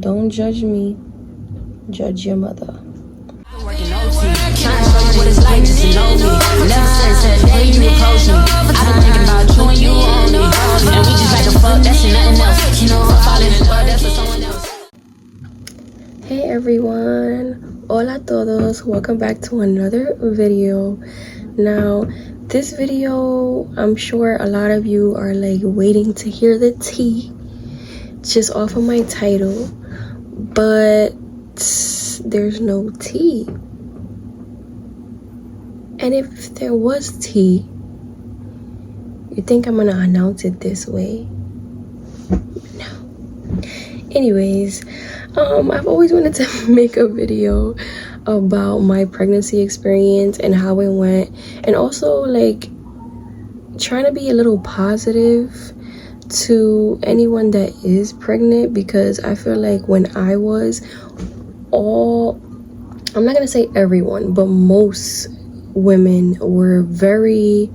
Don't judge me, judge your mother. Hey everyone, hola todos, welcome back to another video. Now this video, I'm sure a lot of you are like waiting to hear the tea just off of my title, but there's no tea. And if there was tea, you think I'm gonna announce it this way? No. Anyways, I've always wanted to make a video about my pregnancy experience and how it went, and also like trying to be a little positive to anyone that is pregnant, because I feel like when I was, I'm not gonna say everyone, but most women were very,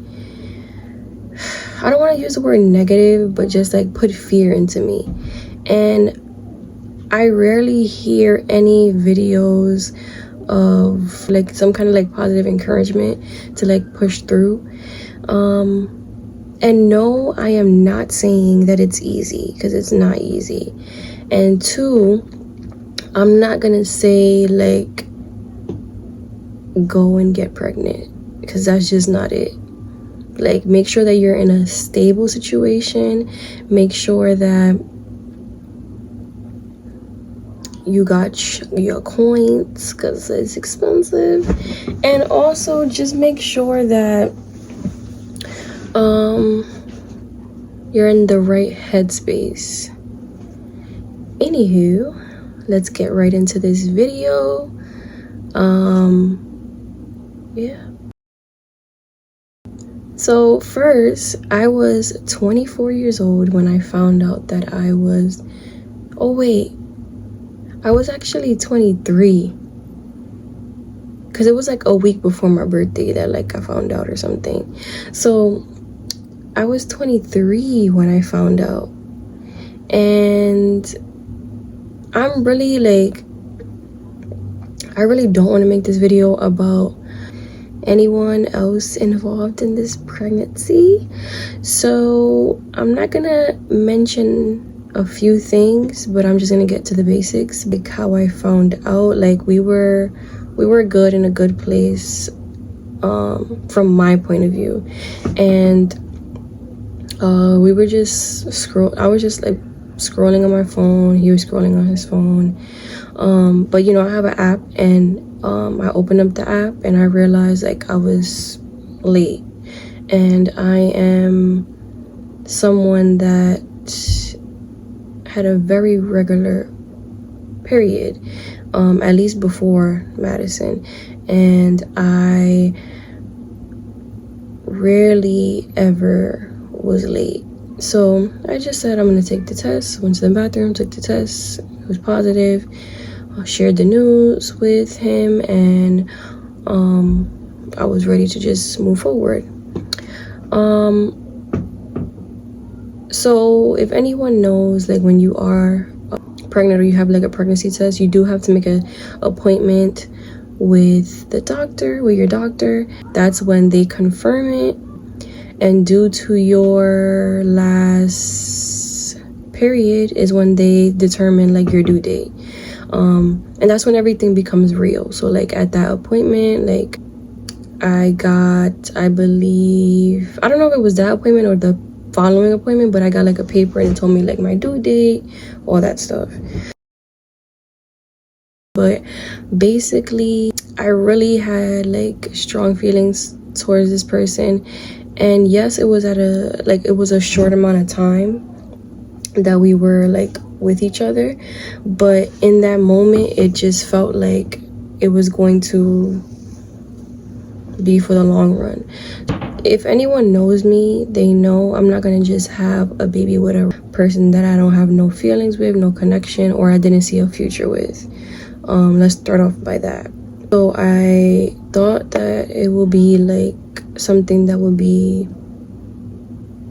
I don't want to use the word negative, but just like put fear into me. And I rarely hear any videos of like some kind of like positive encouragement to like push through. And no, I am not saying that it's easy, because it's not easy. And two, I'm not gonna say like go and get pregnant, because that's just not it. Like, make sure that you're in a stable situation, make sure that you got your coins, because it's expensive, and also just make sure that you're in the right headspace. Anywho, let's get right into this video. Yeah. So first, I was 24 years old when I found out that I was, I was actually 23, because it was like a week before my birthday that like I found out or something. So I was 23 when I found out, and I'm really like, I really don't want to make this video about anyone else involved in this pregnancy, so I'm not gonna mention a few things, but I'm just gonna get to the basics, like how I found out. Like we were good, in a good place, from my point of view, and we were just I was just like scrolling on my phone, he was scrolling on his phone, but you know, I have an app, and I opened up the app and I realized like I was late, and I am someone that had a very regular period, at least before Madison, and I rarely ever was late. So I just said I'm gonna take the test, went to the bathroom, took the test, it was positive. I shared the news with him, and I was ready to just move forward. So if anyone knows, like when you are pregnant or you have like a pregnancy test, you do have to make an appointment with the doctor, with your doctor. That's when they confirm it, and due to your last period is when they determine like your due date. And that's when everything becomes real. So like at that appointment, like I believe, I don't know if it was that appointment or the following appointment, but I got like a paper and it told me like my due date, all that stuff. But basically, I really had like strong feelings towards this person, and yes, it was it was a short amount of time that we were like with each other, but in that moment it just felt like it was going to be for the long run. If anyone knows me, they know I'm not gonna just have a baby with a person that I don't have no feelings with, no connection, or I didn't see a future with. Let's start off by that. So I thought that it will be like something that would be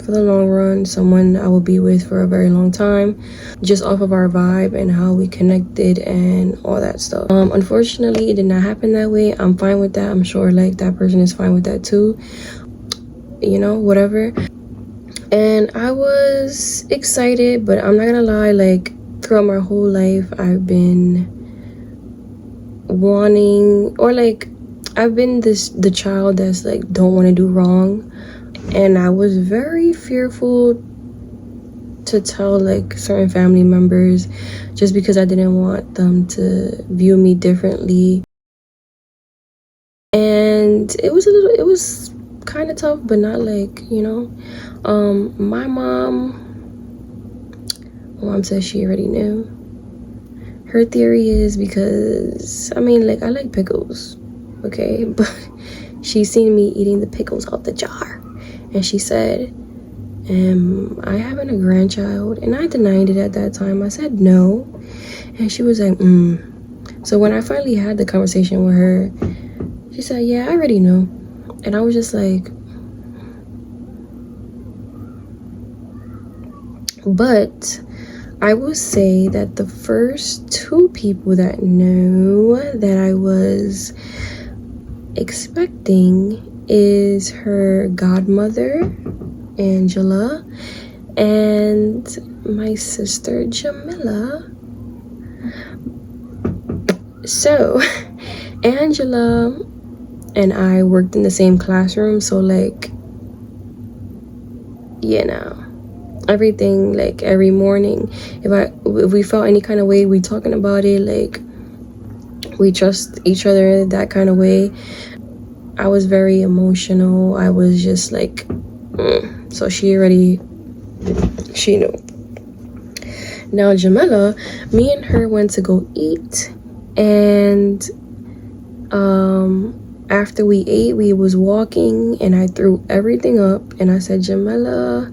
for for the long run, someone I will be with for a very long time, just off of our vibe and how we connected and all that stuff. Unfortunately, it did not happen that way. I'm fine with that. I'm sure like that person is fine with that too, you know, whatever. And I was excited, but I'm not gonna lie, like throughout my whole life I've been wanting, or like I've been the child that's like don't want to do wrong, and I was very fearful to tell like certain family members just because I didn't want them to view me differently. And it was kind of tough, but not like, you know. My mom says she already knew. Her theory is because, I mean, like, I like pickles, okay? But she's seen me eating the pickles out the jar. And she said, I having a grandchild? And I denied it at that time. I said no. And she was like, So when I finally had the conversation with her, she said, yeah, I already know. And I was just like, but I will say that the first two people that knew that I was expecting is her godmother, Angela, and my sister, Jamila. So, Angela and I worked in the same classroom, so like, you know, everything, like every morning if we felt any kind of way, we talking about it, like we trust each other that kind of way. I was very emotional. I was just like so she knew. Now Jamila, me and her went to go eat, and after we ate, we was walking and I threw everything up and I said, Jamila,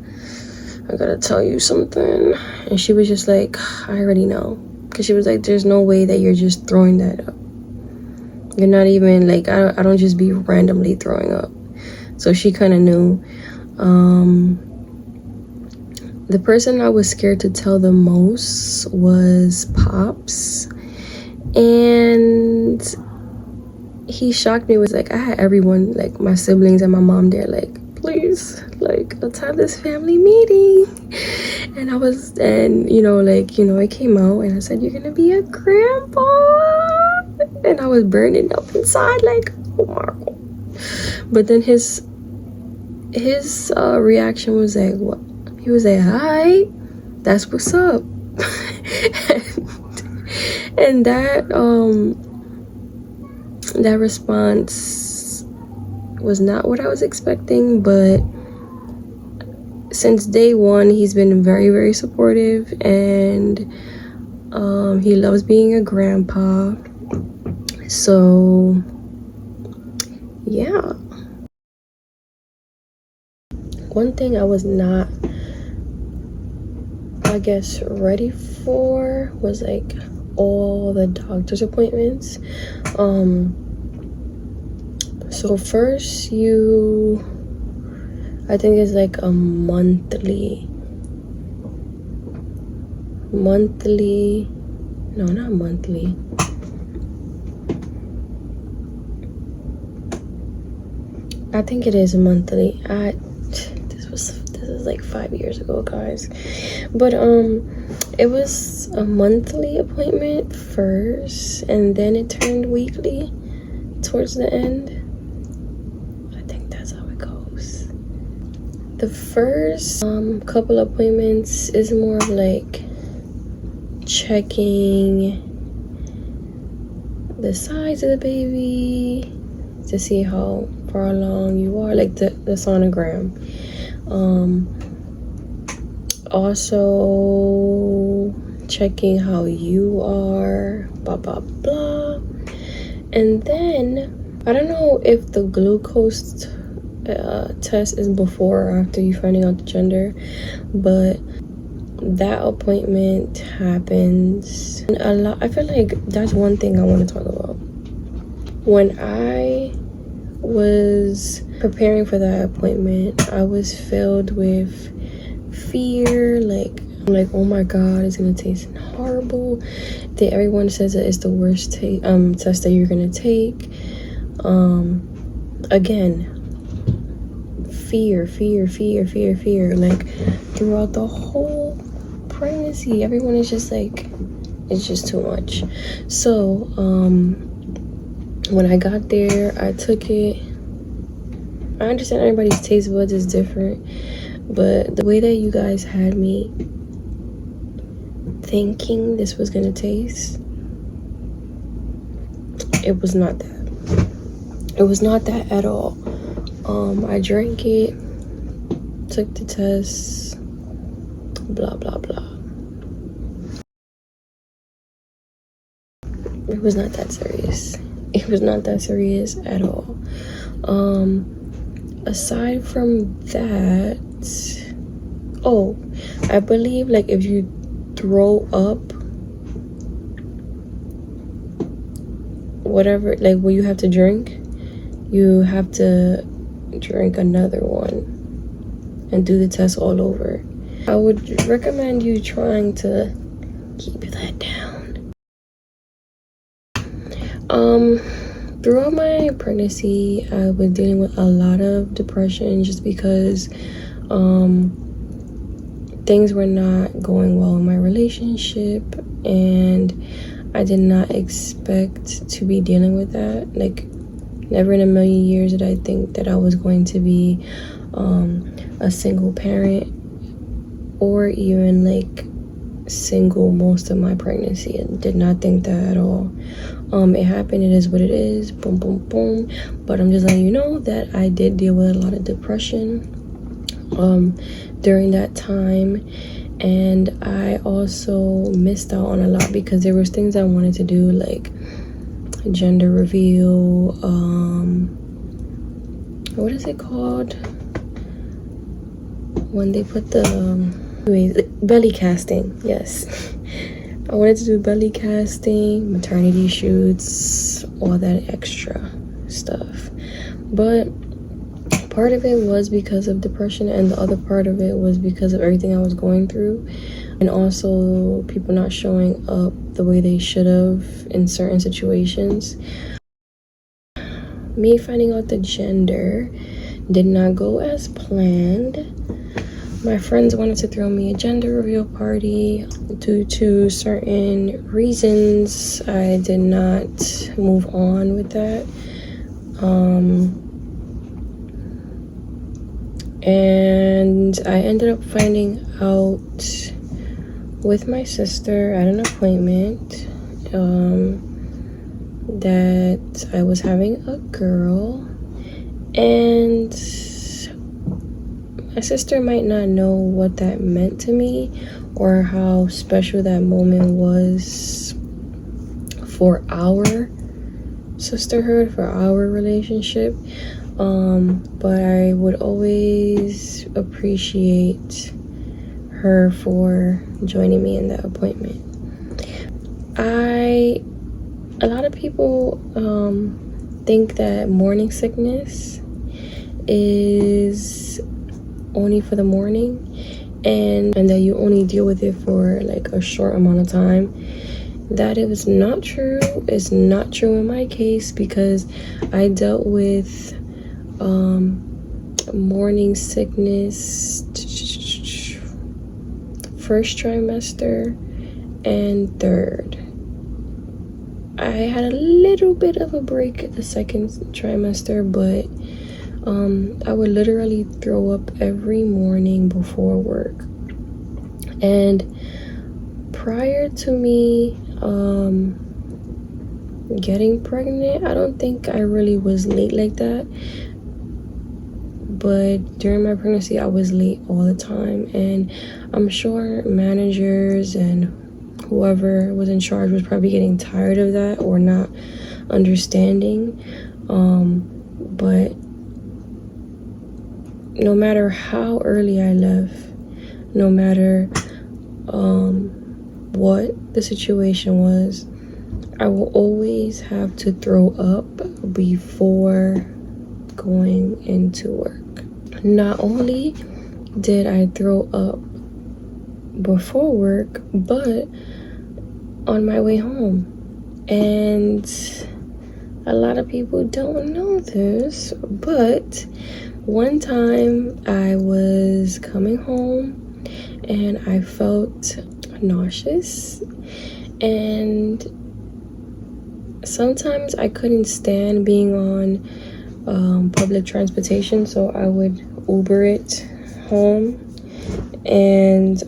I gotta tell you something. And she was just like, I already know. Because she was like, there's no way that you're just throwing that up. You're not even like, I don't just be randomly throwing up. So she kind of knew. The person I was scared to tell the most was Pops. And he shocked me with like, I had everyone, like my siblings and my mom there, like, please, like, let's have this family meeting. And you know, like, you know, it came out and I said, you're gonna be a grandpa. And I was burning up inside, like, oh my God. But then his reaction was like, what? He was like, hi, that's what's up. and that response was not what I was expecting, but since day one, he's been very, very supportive, and he loves being a grandpa. So, yeah. One thing I was not, I guess, ready for was like all the doctor's appointments. So first I think it's like a monthly, no, not monthly. I think it is monthly. This is like 5 years ago, guys. But it was a monthly appointment first, and then it turned weekly towards the end. I think that's how it goes. The first couple appointments is more of like checking the size of the baby to see how far along you are, like the sonogram. Also checking how you are, blah blah blah. And then I don't know if the glucose test is before or after you finding out the gender, but that appointment happens a lot. I feel like that's one thing I want to talk about. When I was preparing for that appointment, I was filled with fear. Like, I'm like, oh my god, it's gonna taste horrible. Everyone says that it's the worst test that you're gonna take. Again, fear. Like, throughout the whole pregnancy, everyone is just like, it's just too much. So when I got there, I took it. I understand everybody's taste buds is different, but the way that you guys had me thinking this was gonna taste, it was not that. It was not that at all. I drank it, took the test, blah blah blah. It was not that serious. It was not that serious at all. Aside from that, oh, I believe like if you throw up, whatever, like what you have to drink, you have to drink another one and do the test all over. I would recommend you trying to keep that down. Throughout my pregnancy, I was dealing with a lot of depression just because things were not going well in my relationship, and I did not expect to be dealing with that. Like, never in a million years did I think that I was going to be a single parent, or even like single most of my pregnancy. I did not think that at all. It happened. It is what it is. Boom boom boom. But I'm just letting you know that I did deal with a lot of depression during that time, and I also missed out on a lot because there was things I wanted to do, like gender reveal, what is it called when they put the belly casting. Yes. I wanted to do belly casting, maternity shoots, all that extra stuff. But part of it was because of depression, and the other part of it was because of everything I was going through, and also people not showing up the way they should have in certain situations. Me finding out the gender did not go as planned. My friends wanted to throw me a gender reveal party. Due to certain reasons, I did not move on with that. And I ended up finding out with my sister at an appointment that I was having a girl, and my sister might not know what that meant to me or how special that moment was for our sisterhood, for our relationship. But I would always appreciate her for joining me in that appointment. A lot of people think that morning sickness is only for the morning, and that you only deal with it for like a short amount of time. That it was not true. It's not true in my case, because I dealt with morning sickness first trimester and third. I had a little bit of a break the second trimester, but I would literally throw up every morning before work. And prior to me getting pregnant, I don't think I really was late like that. But during my pregnancy, I was late all the time. And I'm sure managers and whoever was in charge was probably getting tired of that or not understanding. But no matter how early I left, no matter what the situation was, I will always have to throw up before going into work. Not only did I throw up before work, but on my way home. And a lot of people don't know this, but one time I was coming home and I felt nauseous, and sometimes I couldn't stand being on public transportation, so I would Uber it home. And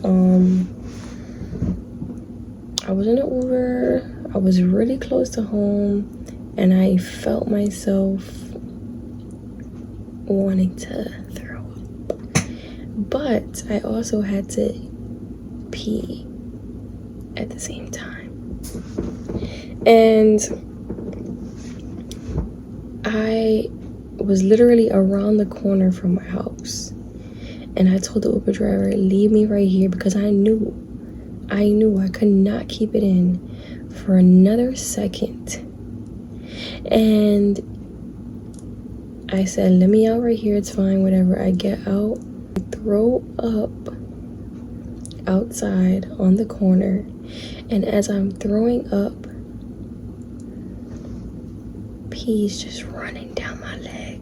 I was in an Uber, I was really close to home, and I felt myself wanting to throw up, but I also had to pee at the same time. And I was literally around the corner from my house, and I told the Uber driver, leave me right here, because I knew I could not keep it in for another second. And I said, let me out right here, it's fine, whatever. I get out, throw up outside on the corner, and as I'm throwing up, pee's just running down my leg.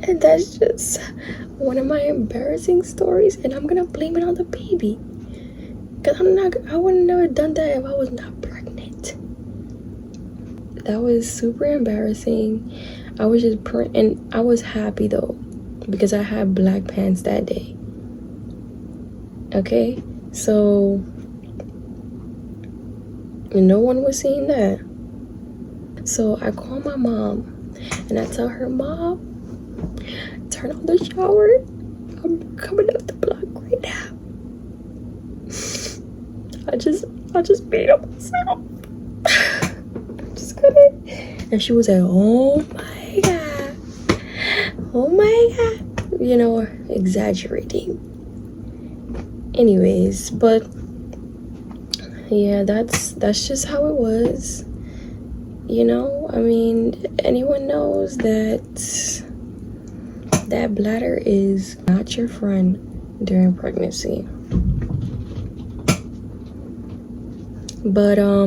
And that's just one of my embarrassing stories, and I'm gonna blame it on the baby, because I would have never done that if I was not pregnant. That was super embarrassing. I was just and I was happy though, because I had black pants that day. Okay, so no one was seeing that. So I called my mom and I tell her, Mom, turn on the shower, I'm coming up the block right now. I just beat up myself. I just couldn't. And she was like, oh my god, you know, exaggerating. Anyways, but yeah, that's just how it was. You know, I mean, anyone knows that bladder is not your friend during pregnancy. But other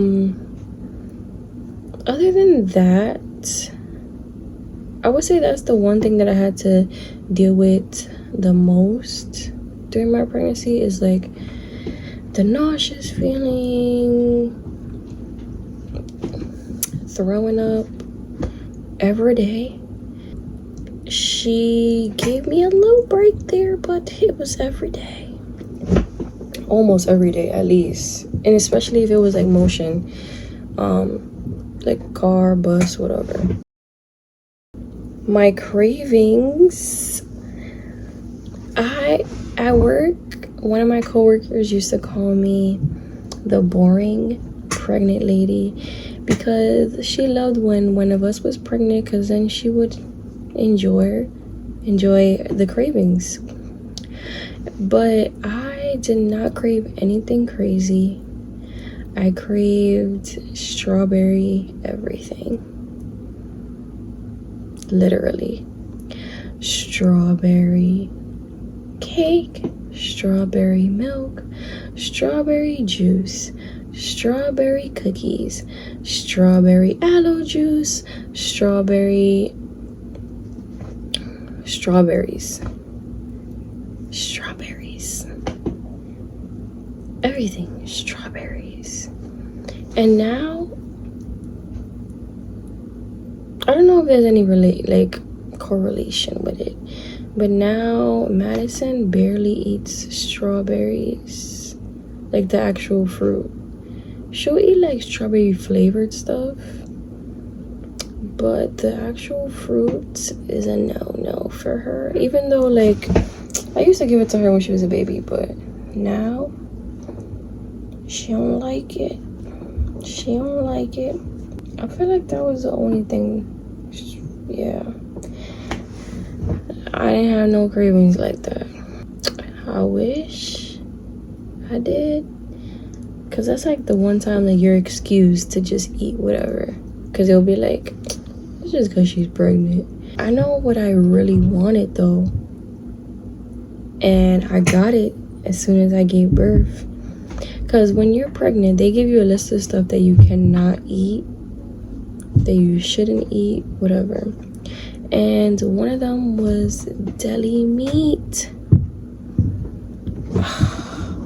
than that, I would say that's the one thing that I had to deal with the most during my pregnancy, is like the nauseous feeling, throwing up every day. She gave me a little break there, but it was every day. Almost every day, at least. And especially if it was like motion, like car, bus, whatever. My cravings, at work, one of my coworkers used to call me the boring pregnant lady, because she loved when one of us was pregnant, because then she would enjoy the cravings. But I did not crave anything crazy. I craved strawberry everything. Literally. Strawberry cake, strawberry milk, strawberry juice, strawberry cookies, strawberry aloe juice, strawberries, everything, strawberries. And now, I don't know if there's any correlation with it, but now Madison barely eats strawberries, like the actual fruit. She'll eat like strawberry flavored stuff, but the actual fruit is a no for her. Even though, like, I used to give it to her when she was a baby, but now she don't like it. She don't like it. I feel like that was the only thing. Yeah, I didn't have no cravings like that. I wish I did, because that's like the one time that you're excused to just eat whatever, because it'll be like, just because she's pregnant. I know what I really wanted though, and I got it as soon as I gave birth. Because when you're pregnant, they give you a list of stuff that you cannot eat, that you shouldn't eat, whatever. And one of them was deli meat.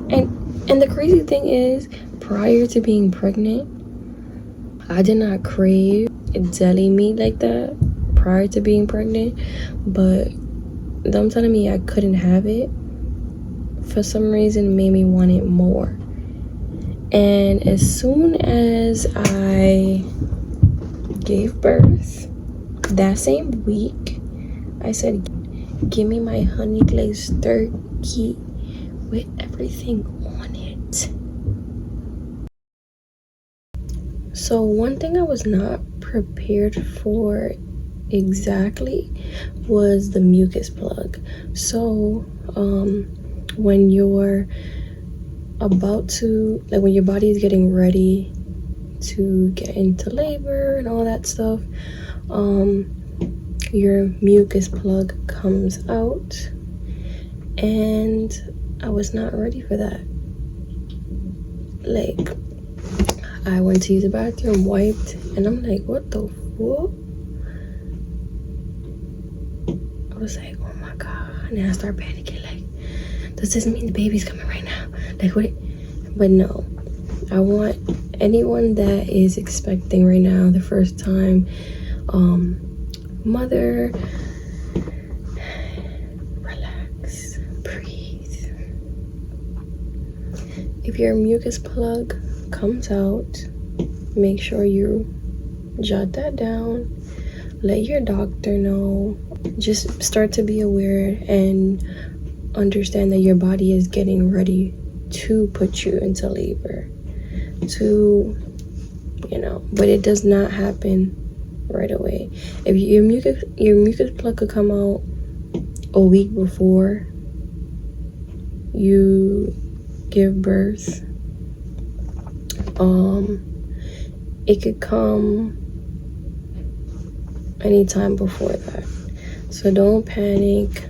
And the crazy thing is, prior to being pregnant, I did not crave deli meat like that prior to being pregnant, but them telling me I couldn't have it for some reason made me want it more. And as soon as I gave birth, that same week, I said, give me my honey glazed turkey with everything on it. So one thing I was not prepared for exactly was the mucus plug. So when you're about to, like when your body is getting ready to get into labor and all that stuff, your mucus plug comes out, and I was not ready for that. Like, I went to use the bathroom, wiped, and I'm like, what the fuck? I was like, oh my god. And then I start panicking, like, does this mean the baby's coming right now? Like, what? But no, I want anyone that is expecting right now, the first time, mother, relax, breathe. If your mucus plug comes out, make sure you jot that down, let your doctor know. Just start to be aware and understand that your body is getting ready to put you into labor, but it does not happen right away. If your mucus plug could come out a week before you give birth, it could come anytime before that. So don't panic,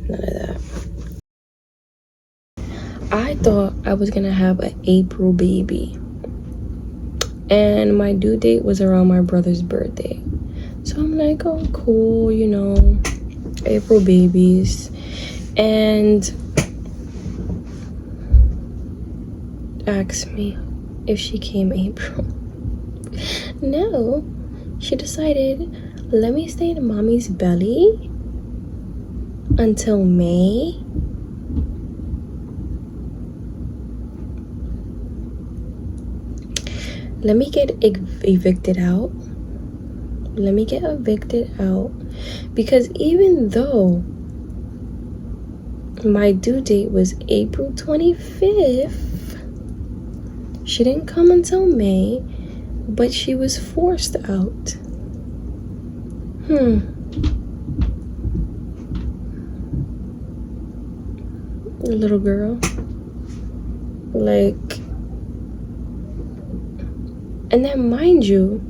none of that. I thought I was gonna have an April baby, and my due date was around my brother's birthday. So I'm like, oh cool, April babies. And asked me if she came April. No, she decided, let me stay in mommy's belly until May. Let me get evicted out. Let me get evicted out. Because even though my due date was April 25th, she didn't come until May, but she was forced out. Little girl. Like, and then mind you,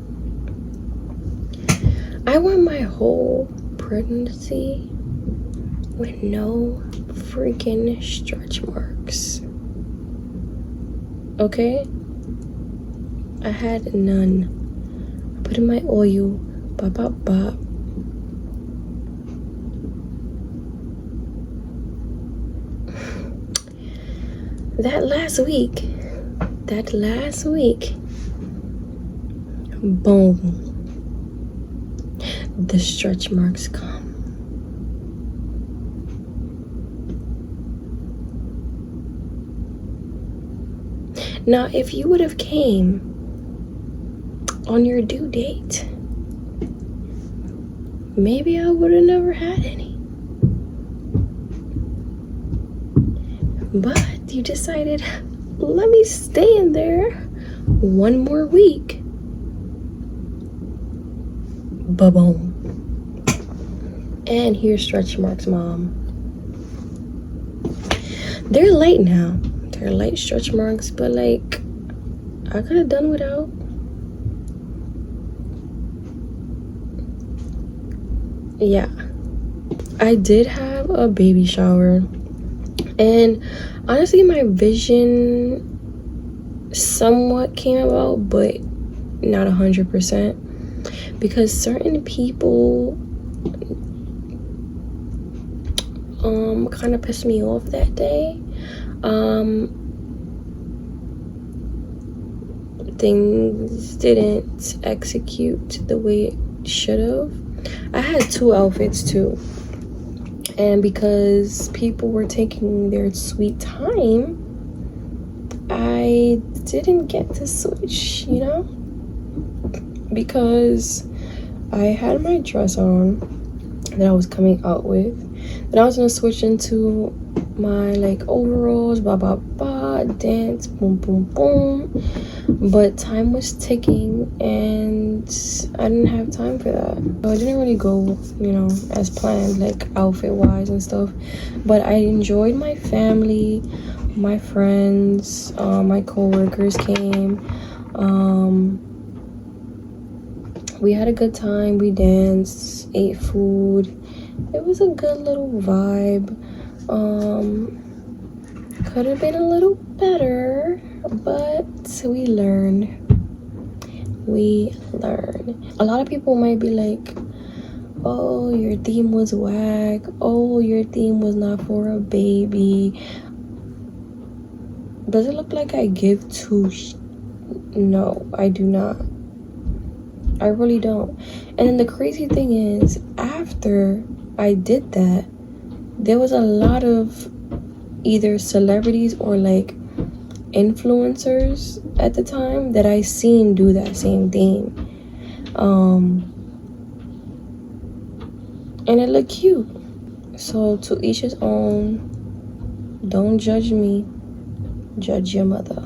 I went my whole pregnancy with no freaking stretch marks. Okay? I had none. I put in my oil, bop, bop, bop. That last week, boom, the stretch marks come. Now, if you would have came on your due date, maybe I would have never had any. But you decided, let me stay in there one more week. Ba-boom. And here's stretch marks, Mom. They're light now. They're light stretch marks, but like, I could have done without. yeah, I did have a baby shower, and honestly my vision somewhat came about, but not 100%, because certain people kind of pissed me off that day. Things didn't execute the way it should have. I had 2 outfits too, and because people were taking their sweet time, I didn't get to switch, you know, because I had my dress on that I was coming out with, then I was gonna switch into my like overalls, blah blah blah, dance, boom boom boom, but time was ticking and I didn't have time for that. So I didn't really go, you know, as planned, like outfit wise and stuff, but I enjoyed my family, my friends, my co-workers came. We had a good time. We danced, ate food. It was a good little vibe. Could have been a little better, but we learned. A lot of people might be like, oh, your theme was whack. Oh, your theme was not for a baby. Does it look like I give two no, I do not. I really don't. And then the crazy thing is, after I did that, there was a lot of either celebrities or like influencers at the time that I seen do that same thing. And it looked cute. So to each his own. Don't judge me, judge your mother.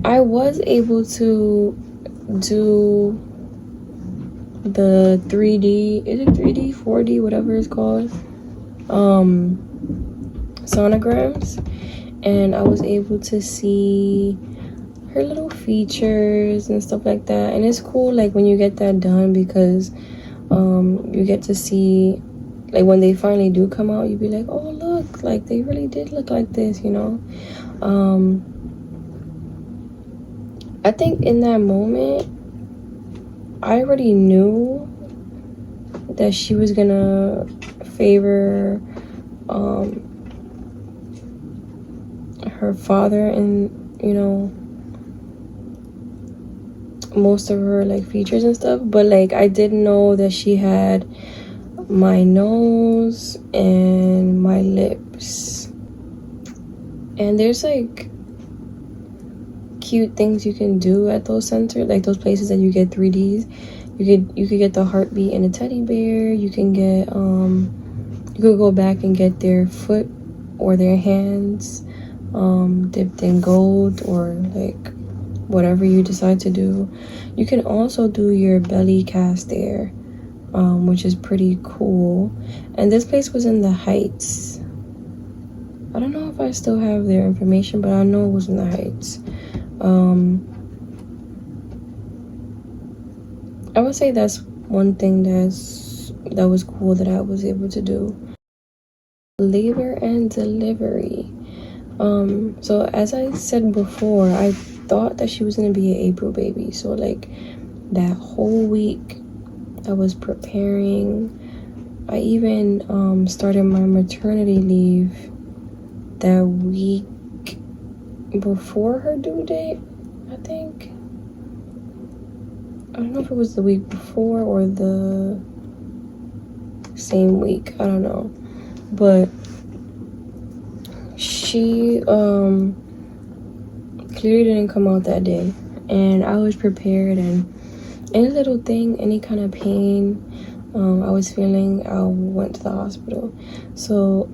I was able to do the 3D, is it 3D, 4D, whatever it's called, sonograms, and I was able to see her little features and stuff like that. And it's cool, like, when you get that done, because you get to see, like, when they finally do come out, you be like, oh look, like they really did look like this, you know. I think in that moment, I already knew that she was gonna favor her father and, you know, most of her like features and stuff, but like I didn't know that she had my nose and my lips. And there's like cute things you can do at those centers, like those places that you get 3Ds. You could get the heartbeat and a teddy bear. You can get you could go back and get their foot or their hands dipped in gold, or like whatever you decide to do. You can also do your belly cast there, which is pretty cool. And this place was in the Heights. I don't know if I still have their information, but I know it was in the Heights. I would say that's one thing that was cool that I was able to do. Labor and delivery. So as I said before, I thought that she was gonna be an April baby. So like that whole week I was preparing. I even started my maternity leave that week before her due date, I think. I don't know if it was the week before or the same week, I don't know. But she clearly didn't come out that day, and I was prepared, and any little thing, any kind of pain I was feeling, I went to the hospital. So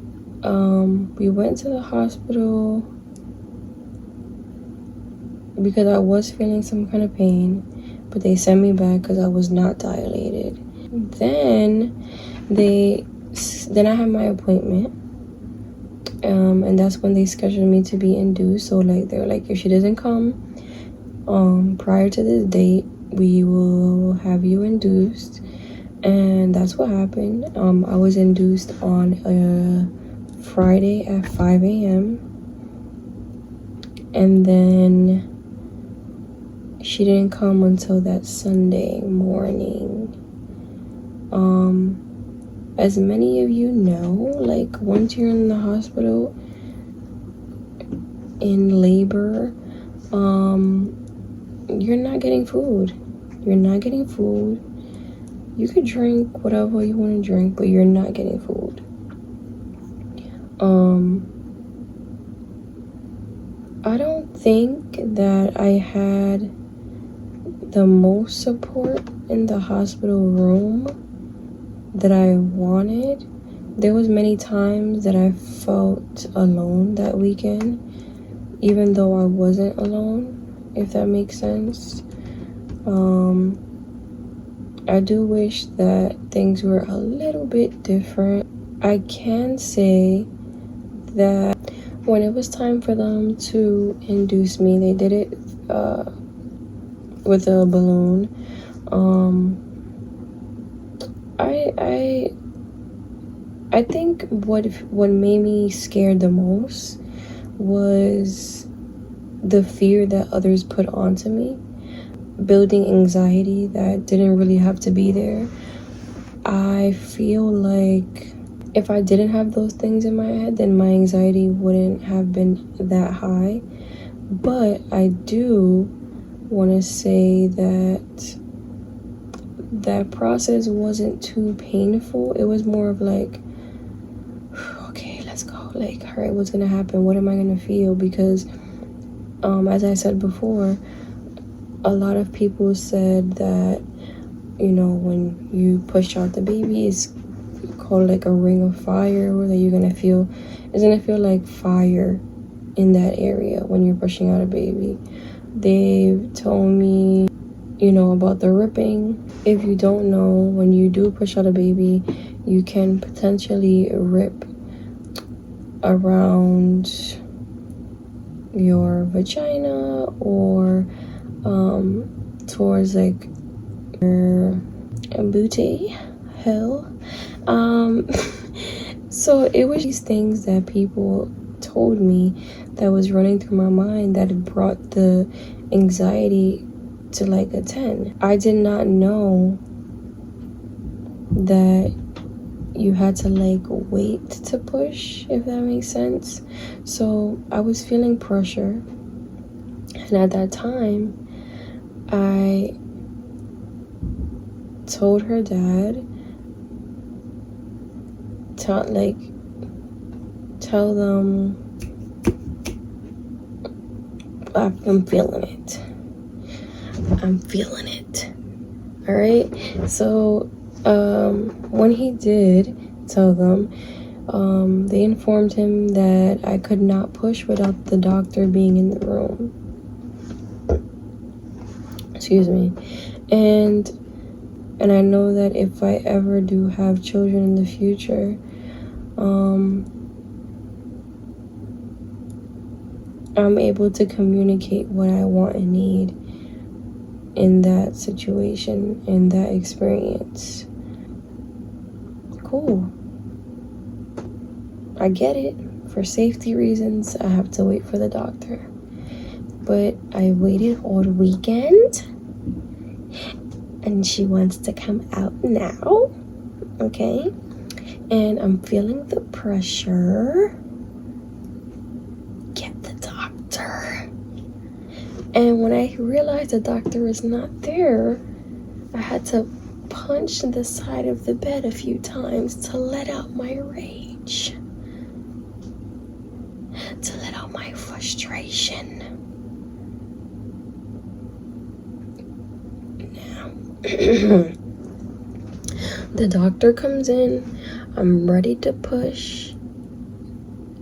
we went to the hospital because I was feeling some kind of pain, but they sent me back because I was not dilated. Then I had my appointment, and that's when they scheduled me to be induced. So like they're like, if she doesn't come prior to this date, we will have you induced. And that's what happened. I was induced on a Friday at 5 a.m. And then she didn't come until that Sunday morning. As many of you know, like once you're in the hospital in labor, you're not getting food. You're not getting food. You could drink whatever you want to drink, but you're not getting food. I don't think that I had the most support in the hospital room that I wanted. There was many times that I felt alone that weekend, even though I wasn't alone, if that makes sense. I do wish that things were a little bit different. I can say that when it was time for them to induce me, they did it with a balloon. I think what made me scared the most was the fear that others put onto me, building anxiety that didn't really have to be there. I feel like if I didn't have those things in my head, then my anxiety wouldn't have been that high. But I do want to say that that process wasn't too painful. It was more of like, okay, let's go. Like, all right, what's gonna happen? What am I gonna feel? Because as I said before, a lot of people said that, you know, when you push out the baby, it's called like a ring of fire, or that it's gonna feel like fire in that area when you're pushing out a baby. They've told me, you know, about the ripping. If you don't know, when you do push out a baby, you can potentially rip around your vagina or towards like your booty hell. So it was these things that people told me that was running through my mind that brought the anxiety to like a 10. I did not know that you had to like wait to push, if that makes sense. So I was feeling pressure, and at that time I told her dad, tell them I'm feeling it. I'm feeling it. All right. So when he did tell them, they informed him that I could not push without the doctor being in the room. Excuse me. And I know that if I ever do have children in the future, I'm able to communicate what I want and need in that situation, in that experience. Cool. I get it. For safety reasons, I have to wait for the doctor. But I waited all weekend, and she wants to come out now. Okay? And I'm feeling the pressure. Get the doctor. And when I realized the doctor is not there, I had to punch the side of the bed a few times to let out my rage, to let out my frustration. Now, the doctor comes in. I'm ready to push.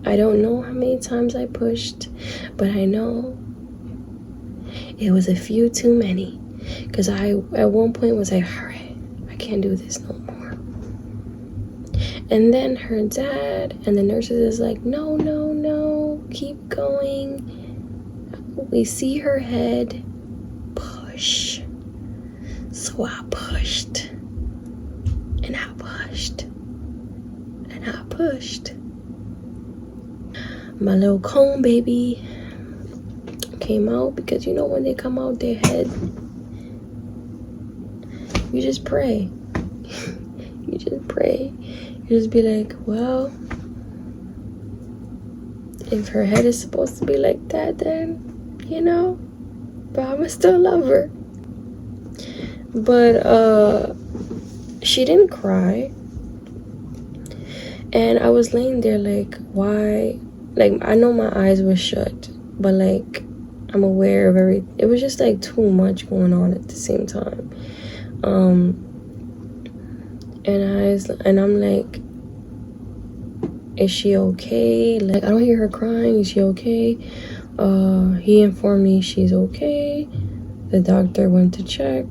I don't know how many times I pushed, but I know it was a few too many, because I at one point was like, all right, I can't do this no more. And then her dad and the nurses is like, no, keep going. We see her head. Push. So I pushed. pushed and I pushed. My little cone baby came out, because you know when they come out their head, you just pray. You just pray. You just be like, well, if her head is supposed to be like that, then, you know, but I'ma still love her. But she didn't cry. And I was laying there like, why? Like, I know my eyes were shut, but like, I'm aware of it was just like too much going on at the same time. And I'm like, is she okay? Like, I don't hear her crying. Is she okay? He informed me she's okay. The doctor went to check.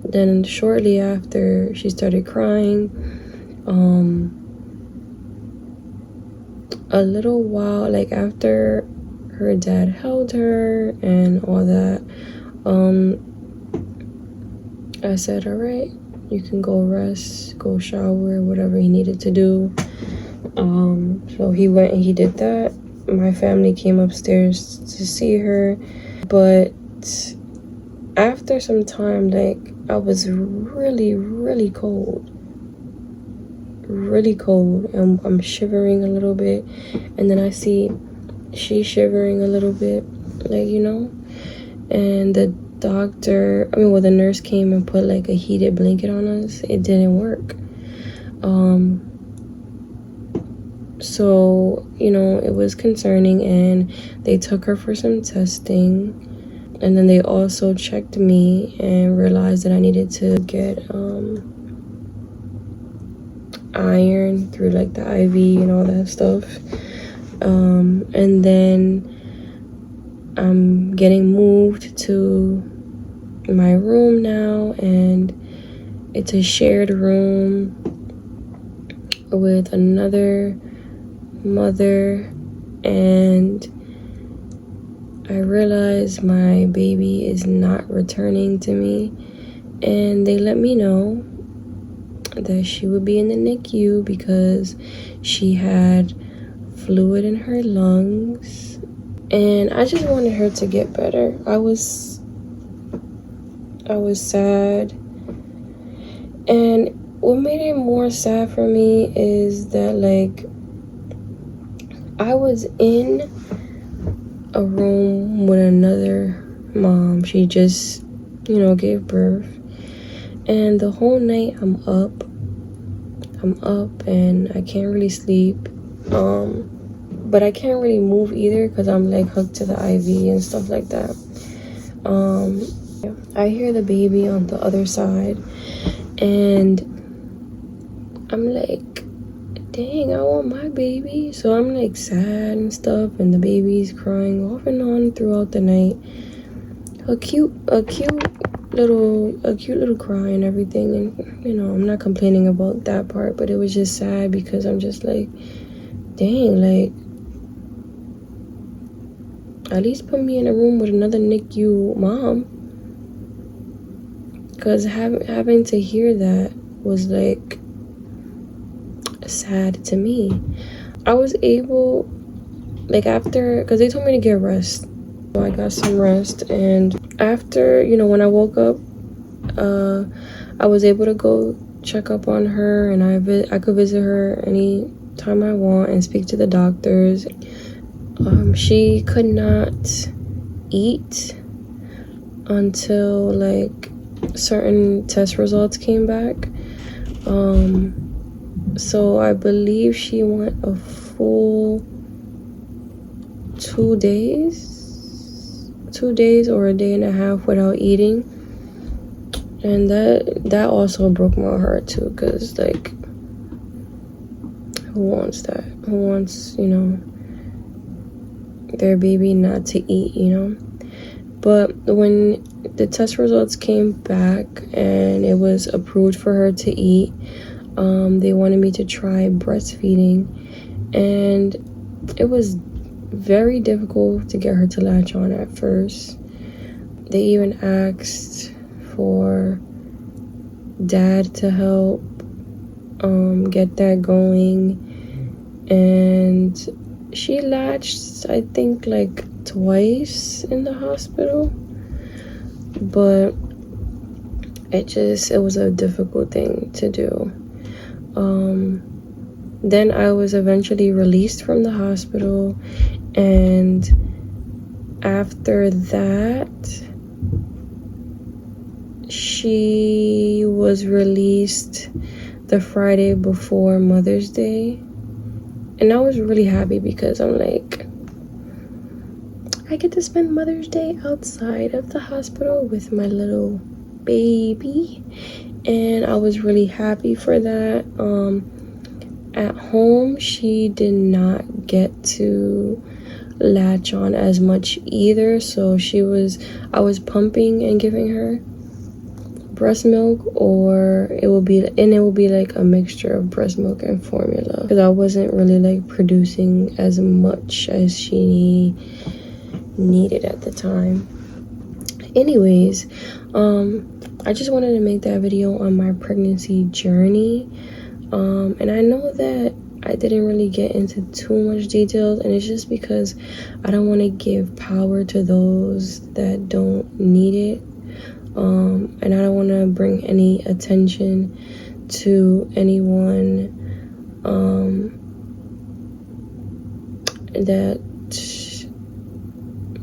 Then shortly after, she started crying. A little while, like after her dad held her and all that, I said, all right, you can go rest, go shower, whatever he needed to do. So he went and he did that. My family came upstairs to see her, but after some time, like, I was really, really cold. Really cold, and I'm shivering a little bit, and then I see she's shivering a little bit, like, you know, and the nurse came and put like a heated blanket on us. It didn't work. So, you know, it was concerning, and they took her for some testing, and then they also checked me and realized that I needed to get iron through like the IV and all that stuff. And then I'm getting moved to my room now, and it's a shared room with another mother, and I realized my baby is not returning to me, and they let me know that she would be in the NICU because she had fluid in her lungs, and I just wanted her to get better. I was sad, and what made it more sad for me is that, like, I was in a room with another mom. She just, you know, gave birth, and the whole night I'm up and I can't really sleep, but I can't really move either because I'm like hooked to the IV and stuff like that. I hear the baby on the other side, and I'm like, dang, I want my baby. So I'm like sad and stuff, and the baby's crying off and on throughout the night. A cute little cry and everything, and you know, I'm not complaining about that part, but it was just sad because I'm just like, dang, like, at least put me in a room with another NICU mom, because having to hear that was like sad to me. I was able, like, after, because they told me to get rest, so I got some rest, and after, you know, when I woke up, I was able to go check up on her, and I could visit her any time I want and speak to the doctors. She could not eat until like certain test results came back. So I believe she went a full 2 days or a day and a half without eating, and that also broke my heart too, because like, who wants that? Who wants, you know, their baby not to eat, you know? But when the test results came back and it was approved for her to eat, they wanted me to try breastfeeding, and it was very difficult to get her to latch on at first. They even asked for dad to help get that going. And she latched, I think, like twice in the hospital, but it was a difficult thing to do. Then I was eventually released from the hospital, and after that she was released the Friday before Mother's Day. And I was really happy because I'm like, I get to spend Mother's Day outside of the hospital with my little baby. And I was really happy for that. At home, she did not get to latch on as much either. So I was pumping and giving her breast milk, or it will be like a mixture of breast milk and formula, because I wasn't really like producing as much as she needed at the time. Anyways, I just wanted to make that video on my pregnancy journey, and I know that I didn't really get into too much details, and it's just because I don't want to give power to those that don't need it. And I don't want to bring any attention to anyone that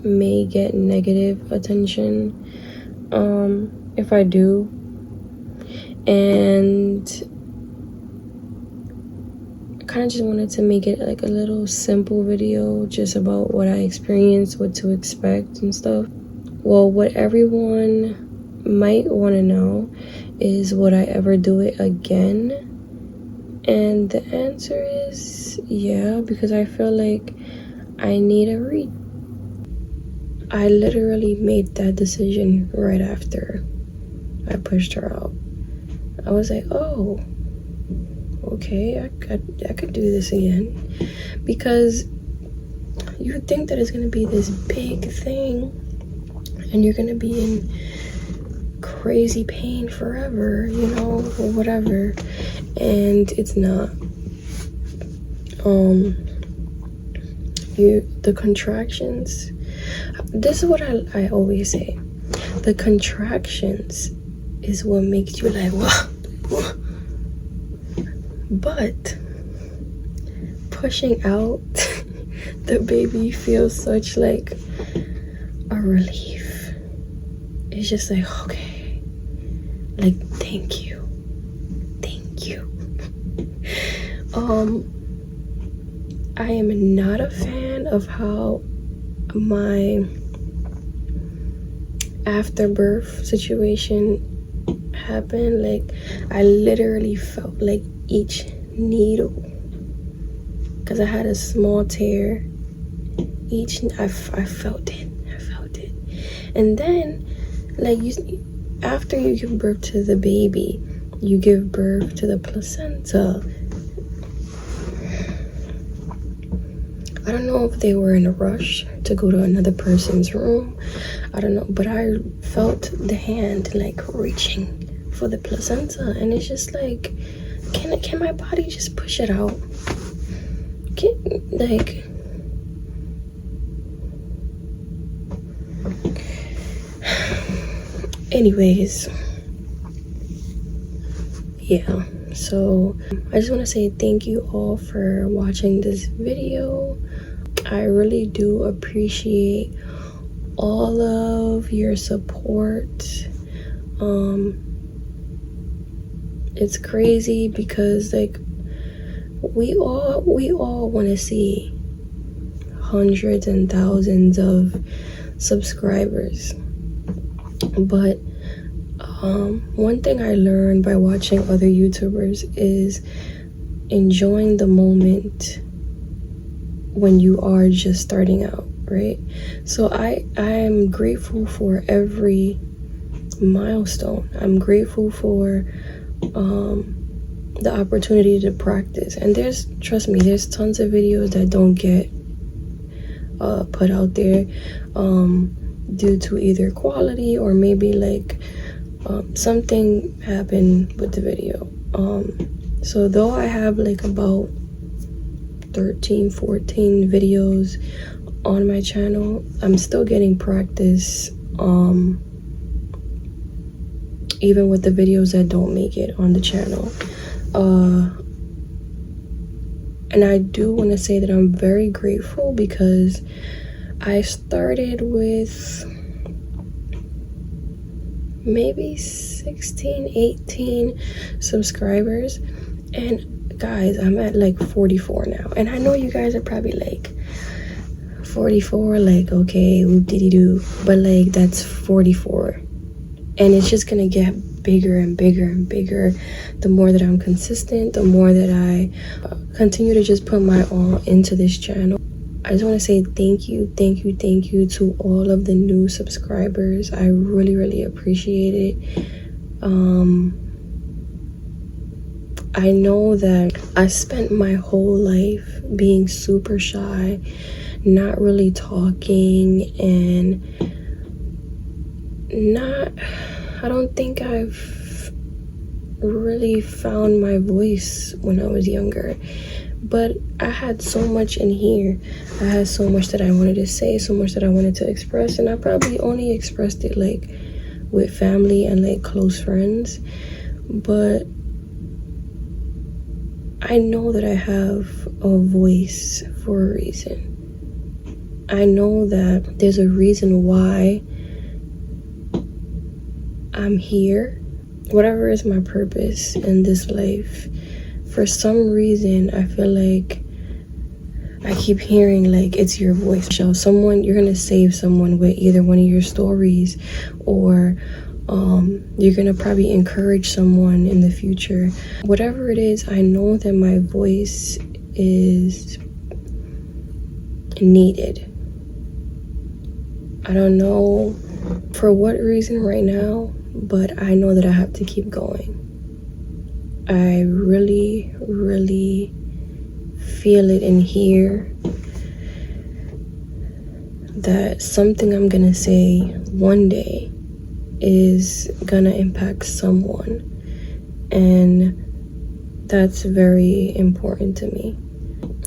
may get negative attention if I do. And I kind of just wanted to make it like a little simple video just about what I experienced, what to expect and stuff. Well, what everyone might want to know is, would I ever do it again? And the answer is yeah, because I feel like I need a read. I literally made that decision right after I pushed her out. I was like, oh, okay, I could do this again, because you think that it's gonna be this big thing and you're gonna be in crazy pain forever, you know, or whatever, and it's not. The contractions, this is what I always say, the contractions is what makes you like, what? But pushing out the baby feels such like a relief. It's just like, okay, like, thank you. I am not a fan of how my afterbirth situation happened. Like, I literally felt like each needle, because I had a small tear. I felt it. And then, like, after you give birth to the baby, you give birth to the placenta. I don't know if they were in a rush to go to another person's room. I don't know, but I felt the hand like reaching for the placenta, and it's just like, can my body just push it out? Anyways, yeah, so I just want to say thank you all for watching this video. I really do appreciate all of your support. It's crazy because, like, we all want to see hundreds and thousands of subscribers, but one thing I learned by watching other YouTubers is enjoying the moment when you are just starting out, right? So I'm grateful for every milestone. I'm grateful for the opportunity to practice, and trust me, there's tons of videos that don't get put out there due to either quality or maybe like something happened with the video. So though I have like about 13-14 videos on my channel, I'm still getting practice, even with the videos that don't make it on the channel. And I do want to say that I'm very grateful because I started with maybe 16-18 subscribers, and guys, I'm at like 44 now. And I know you guys are probably like 44, like, okay, whoop-de-dee-doo, but like that's 44, and it's just gonna get bigger and bigger and bigger the more that I'm consistent, the more that I continue to just put my all into this channel. I just want to say thank you to all of the new subscribers. I really appreciate it. I know that I spent my whole life being super shy, not really talking, and I don't think I've really found my voice when I was younger. But I had so much in here. I had so much that I wanted to say, so much that I wanted to express, and I probably only expressed it like with family and like close friends. But I know that I have a voice for a reason. I know that there's a reason why I'm here. Whatever is my purpose in this life, for some reason I feel like I keep hearing like it's your voice. So you're gonna save someone with either one of your stories, or you're gonna probably encourage someone in the future. Whatever it is, I know that my voice is needed. I don't know for what reason right now, but I know that I have to keep going. I really feel it in here that something I'm gonna say one day is gonna impact someone, and that's very important to me.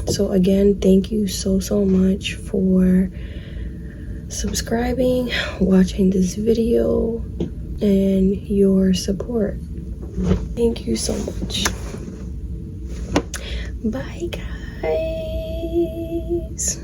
So again, thank you so much for subscribing, watching this video, and your support. Thank you so much. Bye guys.